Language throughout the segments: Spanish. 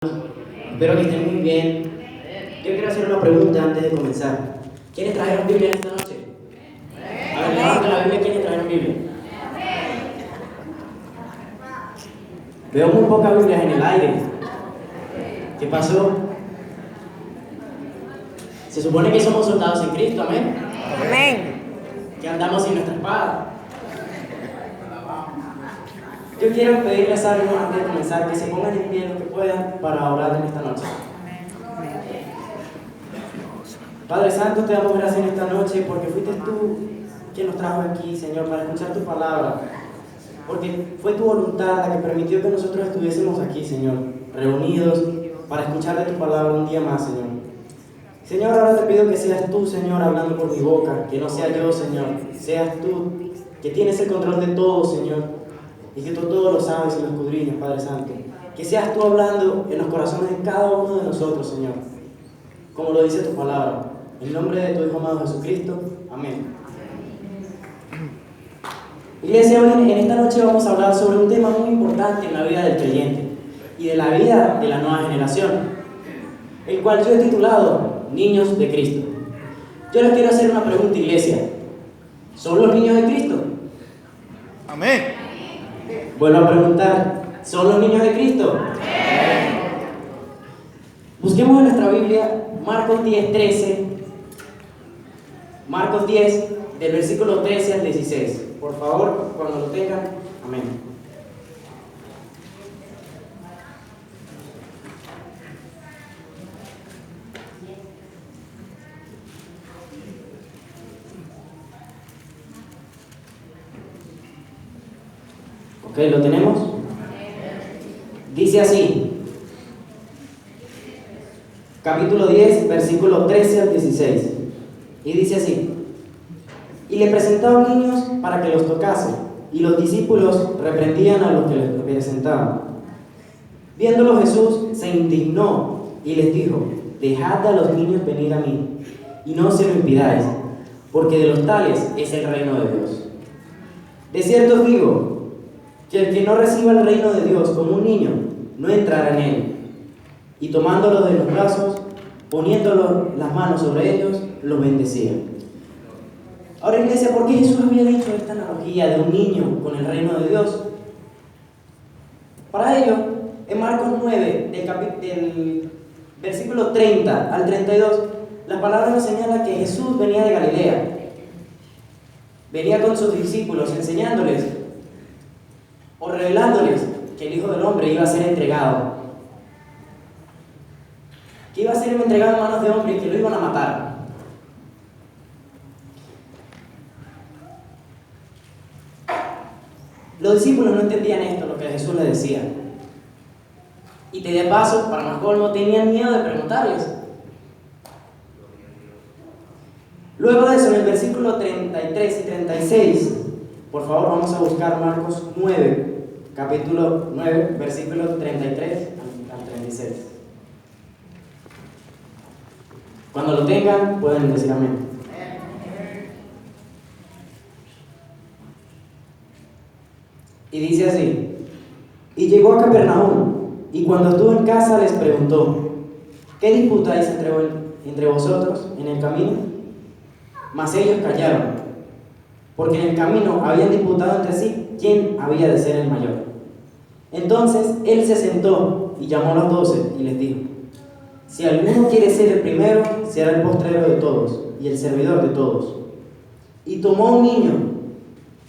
Espero que estén muy bien. Yo quiero hacer una pregunta antes de comenzar. ¿Quiénes trajeron Biblia esta noche? A ver, levanten la Biblia. ¿Quiénes trajeron Biblia? Veo muy pocas Biblias en el aire. ¿Qué pasó? Se supone que somos soldados en Cristo, amén. Amén. Que andamos sin nuestra espada. Yo quiero pedirles algo antes de comenzar, que se pongan en pie lo que puedan para orar en esta noche. Padre Santo, te damos gracias en esta noche porque fuiste tú quien nos trajo aquí, Señor, para escuchar tu palabra. Porque fue tu voluntad la que permitió que nosotros estuviésemos aquí, Señor, reunidos para escuchar de tu palabra un día más, Señor. Señor, ahora te pido que seas tú, Señor, hablando por mi boca, que no sea yo, Señor, seas tú que tienes el control de todo, Señor, y que tú todo lo sabes y lo escudriñas, Padre Santo. Que seas tú hablando en los corazones de cada uno de nosotros, Señor, como lo dice tu palabra. En nombre de tu Hijo amado Jesucristo, amén. Iglesia, hoy en esta noche vamos a hablar sobre un tema muy importante en la vida del creyente y de la vida de la nueva generación, el cual yo he titulado Niños de Cristo. Yo les quiero hacer una pregunta, iglesia. ¿Son los niños de Cristo? Amén. Vuelvo a preguntar, ¿son los niños de Cristo? Amén. Busquemos en nuestra Biblia Marcos 10:13. Marcos 10, del versículo 13 al 16. Por favor, cuando lo tengan, amén. Ok, ¿lo tenemos? Dice así, capítulo 10, versículo 13 al 16. Y dice así: y le presentaban niños para que los tocase, y los discípulos reprendían a los que les presentaban. Viéndolo Jesús se indignó y les dijo: dejad a los niños venir a mí, y no se lo impidáis, porque de los tales es el reino de Dios. De cierto os digo, que el que no reciba el reino de Dios como un niño, no entrará en él. Y tomándolo de los brazos, poniéndolo las manos sobre ellos, los bendecía. Ahora, iglesia, ¿por qué Jesús había dicho esta analogía de un niño con el reino de Dios? Para ello, en Marcos 9, del versículo 30 al 32, la palabra nos señala que Jesús venía de Galilea. Venía con sus discípulos enseñándoles o revelándoles que el Hijo del Hombre iba a ser entregado. Que iba a ser entregado en manos de hombres y que lo iban a matar. Los discípulos no entendían esto, lo que Jesús les decía. Y de paso, para más colmo, tenían miedo de preguntarles. Luego de eso, en el versículo 33 y 36, por favor, vamos a buscar Marcos 9, capítulo 9, versículo 33 al 36. Cuando lo tengan, pueden decir amén. Y dice así: y llegó a Capernaum, y cuando estuvo en casa les preguntó: ¿qué disputáis entre vosotros en el camino? Mas ellos callaron, porque en el camino habían disputado entre sí quién había de ser el mayor. Entonces él se sentó y llamó a los 12 y les dijo: si alguno quiere ser el primero, será el postrero de todos y el servidor de todos. Y tomó un niño,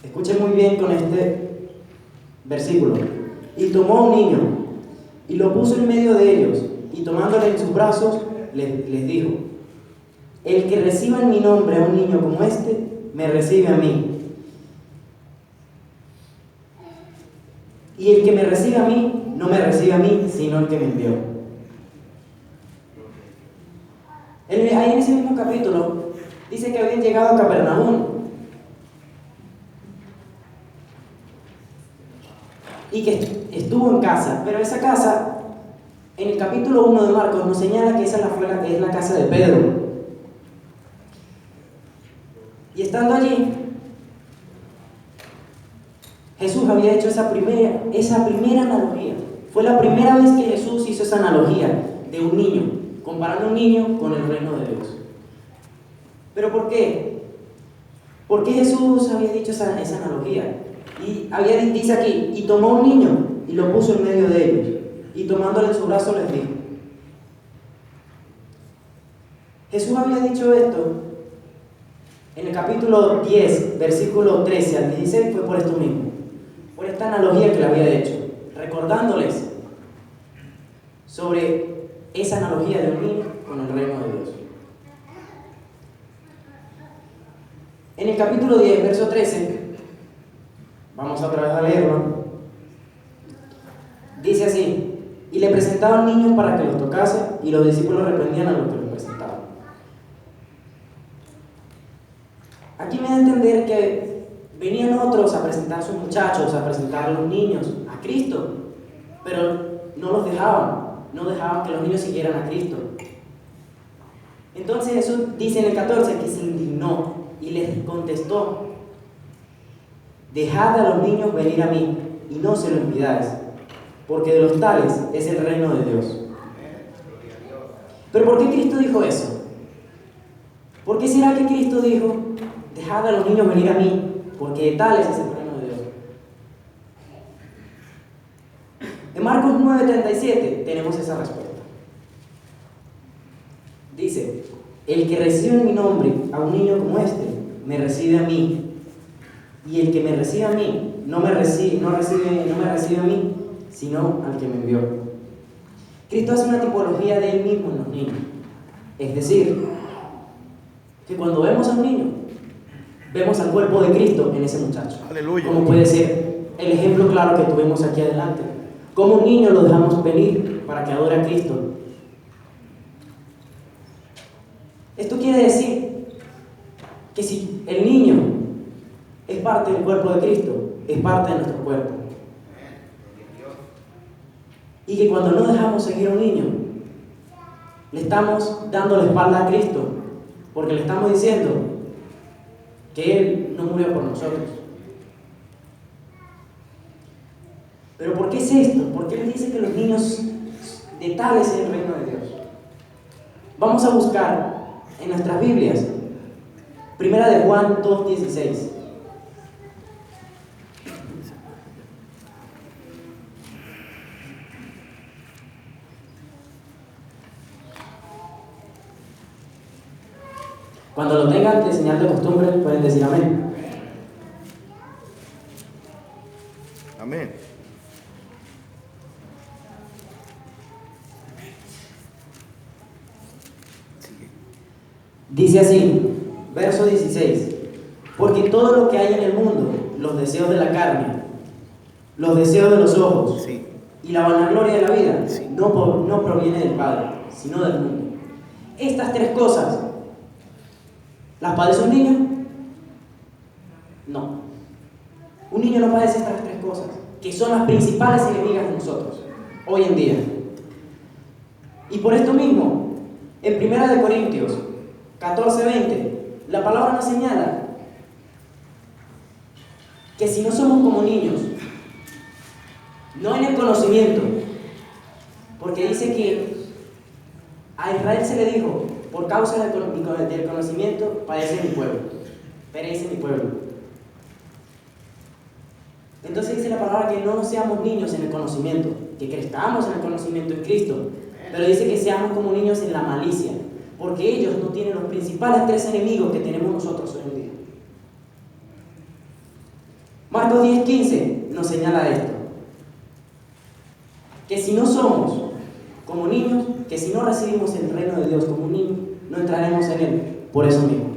escuchen muy bien con este versículo, y tomó un niño y lo puso en medio de ellos, y tomándole en sus brazos les dijo: el que reciba en mi nombre a un niño como este, me recibe a mí. Y el que me recibe a mí, no me recibe a mí, sino el que me envió. Ahí en ese mismo capítulo dice que habían llegado a Capernaum y que estuvo en casa, pero esa casa, en el capítulo 1 de Marcos, nos señala que esa es la casa de Pedro. Y estando allí, Jesús había hecho esa primera analogía. fue la primera vez que Jesús hizo esa analogía de un niño, comparando un niño con el reino de Dios. ¿Pero por qué? ¿Por qué Jesús había dicho esa analogía? Y dice aquí, y tomó un niño y lo puso en medio de ellos, y tomándole en su brazo les dijo. Jesús había dicho esto en el capítulo 10, versículo 13 al 16, fue por esto mismo, por esta analogía que le había hecho, recordándoles sobre esa analogía de un niño con el reino de Dios. En el capítulo 10, verso 13, vamos otra vez a leerlo, dice así: y le presentaban niños para que los tocase, y los discípulos reprendían a los que los presentaban. Aquí me da a entender que venían otros a presentar a sus muchachos, a presentar a los niños a Cristo, pero no dejaban que los niños siguieran a Cristo. Entonces Jesús dice en el 14 que se indignó y les contestó: dejad a los niños venir a mí y no se lo impidáis, porque de los tales es el reino de Dios. ¿Pero por qué Cristo dijo eso? ¿Por qué será que Cristo dijo: dejad a los niños venir a mí, porque de tales es el reino de Dios? En Marcos 9:37 tenemos esa respuesta. Dice: el que recibe en mi nombre a un niño como este, me recibe a mí, y el que me recibe a mí, no me recibe a mí, sino al que me envió. Cristo hace una tipología de Él mismo en los niños. Es decir, que cuando vemos a un niño, vemos al cuerpo de Cristo en ese muchacho. Aleluya. Como puede ser el ejemplo claro que tuvimos aquí adelante. Como un niño lo dejamos venir para que adore a Cristo. Esto quiere decir que si el niño es parte del cuerpo de Cristo, es parte de nuestro cuerpo. Y que cuando no dejamos seguir a un niño, le estamos dando la espalda a Cristo, porque le estamos diciendo que Él no murió por nosotros. ¿Pero por qué es esto? ¿Por qué Él dice que los niños de tales es el reino de Dios? Vamos a buscar en nuestras Biblias, primera de Juan 2:16. Cuando lo tengan de señal de costumbre, pueden decir amén. Amén. Dice así, verso 16: porque todo lo que hay en el mundo, los deseos de la carne, los deseos de los ojos, Sí. y la vanagloria de la vida, Sí. no proviene del Padre, sino del mundo. Estas tres cosas, ¿las padece un niño? No. Un niño no padece estas tres cosas, que son las principales enemigas de nosotros, hoy en día. Y por esto mismo, en 1 Corintios 14:20, la palabra nos señala que si no somos como niños, no en el conocimiento, porque dice que a Israel se le dijo: por causa del conocimiento perece mi pueblo. Entonces dice la palabra que no seamos niños en el conocimiento, que crezcamos en el conocimiento en Cristo, pero dice que seamos como niños en la malicia, porque ellos no tienen los principales tres enemigos que tenemos nosotros hoy en día. Marcos 10:15 nos señala esto: que si no somos como niños, que si no recibimos el reino de Dios como un niño, no entraremos en él por eso mismo.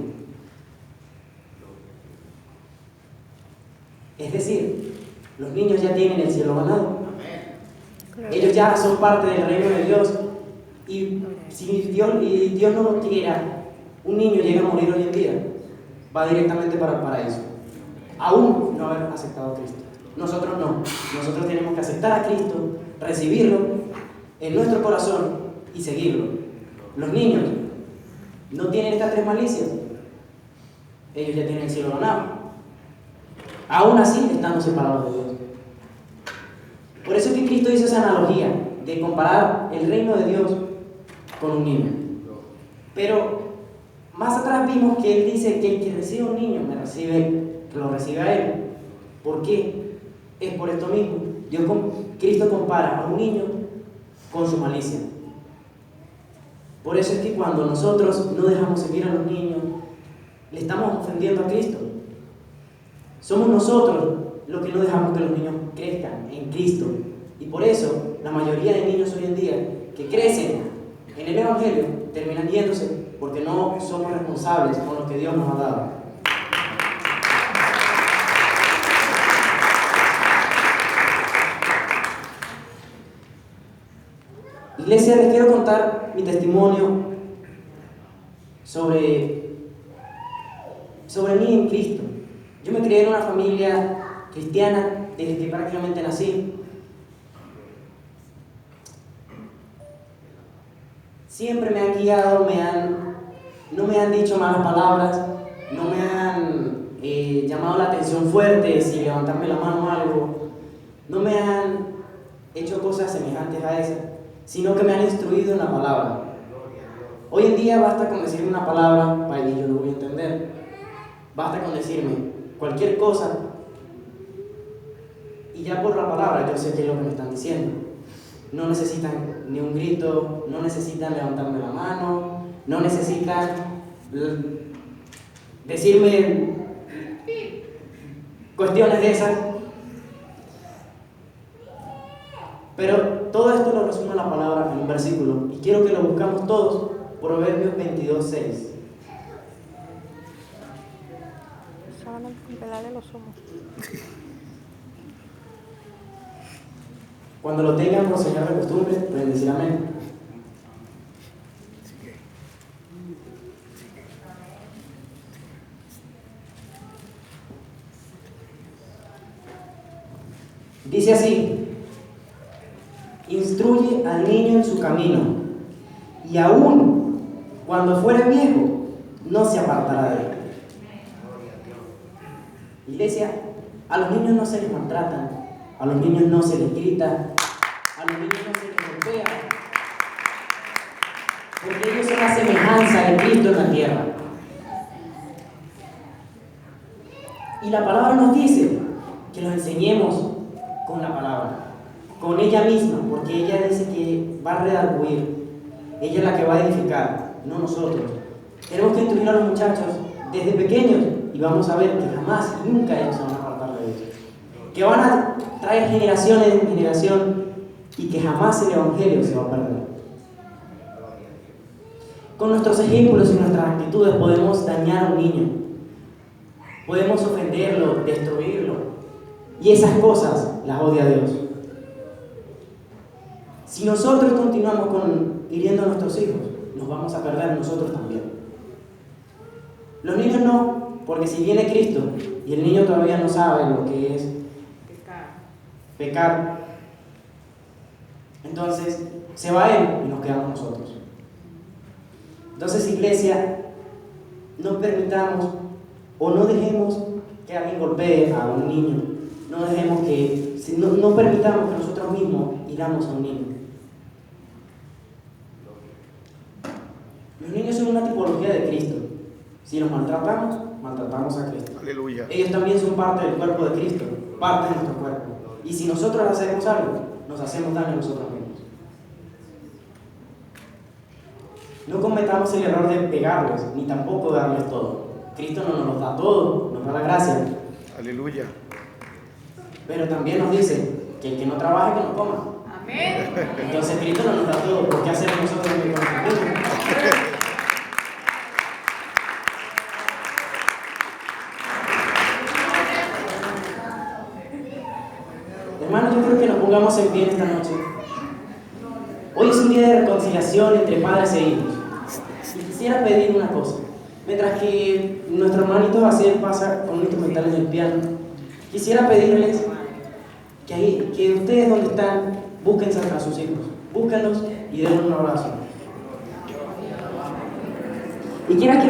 Es decir, los niños ya tienen el cielo ganado. Ellos ya son parte del reino de Dios. Y si Dios no lo quiera, un niño llega a morir hoy en día, va directamente para el paraíso, aún no haber aceptado a Cristo. Nosotros no. Nosotros tenemos que aceptar a Cristo, recibirlo en nuestro corazón y seguirlo. Los niños no tienen estas tres malicias. Ellos ya tienen el cielo ganado, aún así estando separados de Dios. Por eso es que Cristo hizo esa analogía de comparar el reino de Dios con un niño. Pero más atrás vimos que Él dice que el que recibe a un niño lo recibe a Él. ¿Por qué? Es por esto mismo. Cristo compara a un niño con su malicia. Por eso es que cuando nosotros no dejamos servir a los niños, le estamos ofendiendo a Cristo. Somos nosotros los que no dejamos que los niños crezcan en Cristo. Y por eso la mayoría de niños hoy en día que crecen en el Evangelio terminan yéndose porque no somos responsables con lo que Dios nos ha dado. Iglesia, les quiero contar mi testimonio sobre mí en Cristo. Yo me crié en una familia cristiana desde que prácticamente nací. Siempre me han guiado, no me han dicho malas palabras, no me han llamado la atención fuerte si levantarme la mano o algo, no me han hecho cosas semejantes a esas, sino que me han instruido en la palabra. Hoy en día basta con decirme una palabra para que yo lo voy a entender. Basta con decirme cualquier cosa y ya por la palabra yo sé qué es lo que me están diciendo. No necesitan ni un grito, no necesitan levantarme la mano, no necesitan decirme cuestiones de esas. Pero todo esto lo resume la palabra en un versículo y quiero que lo buscamos todos. Proverbios 22:6. Se van a pelarle los ojos. Cuando lo tengan por señal de costumbre, pueden decir amén. Dice así: instruye al niño en su camino, y aún cuando fuere viejo, no se apartará de él. Iglesia, a los niños no se les maltratan, a los niños no se les grita, a los niños no se les golpea, porque ellos son la semejanza de Cristo en la tierra. Y la palabra nos dice que los enseñemos con la palabra, con ella misma, porque ella dice que va a redarguir, ella es la que va a edificar, no nosotros. Tenemos que instruir a los muchachos desde pequeños y vamos a ver que jamás y nunca ellos se van a apartar de Dios, que van a traer generación en generación y que jamás el Evangelio se va a perder. Con nuestros ejemplos y nuestras actitudes podemos dañar a un niño, podemos ofenderlo, destruirlo, y esas cosas las odia Dios. Si nosotros continuamos hiriendo a nuestros hijos, nos vamos a perder nosotros también. Los niños no, porque si viene Cristo y el niño todavía no sabe lo que es pecar, entonces se va él y nos quedamos nosotros. Entonces, iglesia, no permitamos o no dejemos que alguien golpee a un niño, no permitamos que nosotros mismos hiramos a un niño. Los niños son una tipología de Cristo. Si los maltratamos, maltratamos a Cristo. Aleluya. Ellos también son parte del cuerpo de Cristo, parte de nuestro cuerpo. Y si nosotros hacemos algo, nos hacemos daño a nosotros mismos. No cometamos el error de pegarles, ni tampoco darles todo. Cristo no nos da todo, nos da la gracia. Aleluya. Pero también nos dice que el que no trabaje, que no coma. Amén. Entonces Cristo no nos da todo. ¿Por qué hacemos nosotros lo mismo con nosotros mismos? Hermanos, yo creo que nos pongamos en pie esta noche. Hoy es un día de reconciliación entre padres e hijos. Y quisiera pedir una cosa. Mientras que nuestro hermanito Baciel pasa con un instrumental en el piano, quisiera pedirles que ustedes donde están, busquen a sus hijos. Búsquenlos y denles un abrazo. Y quiera que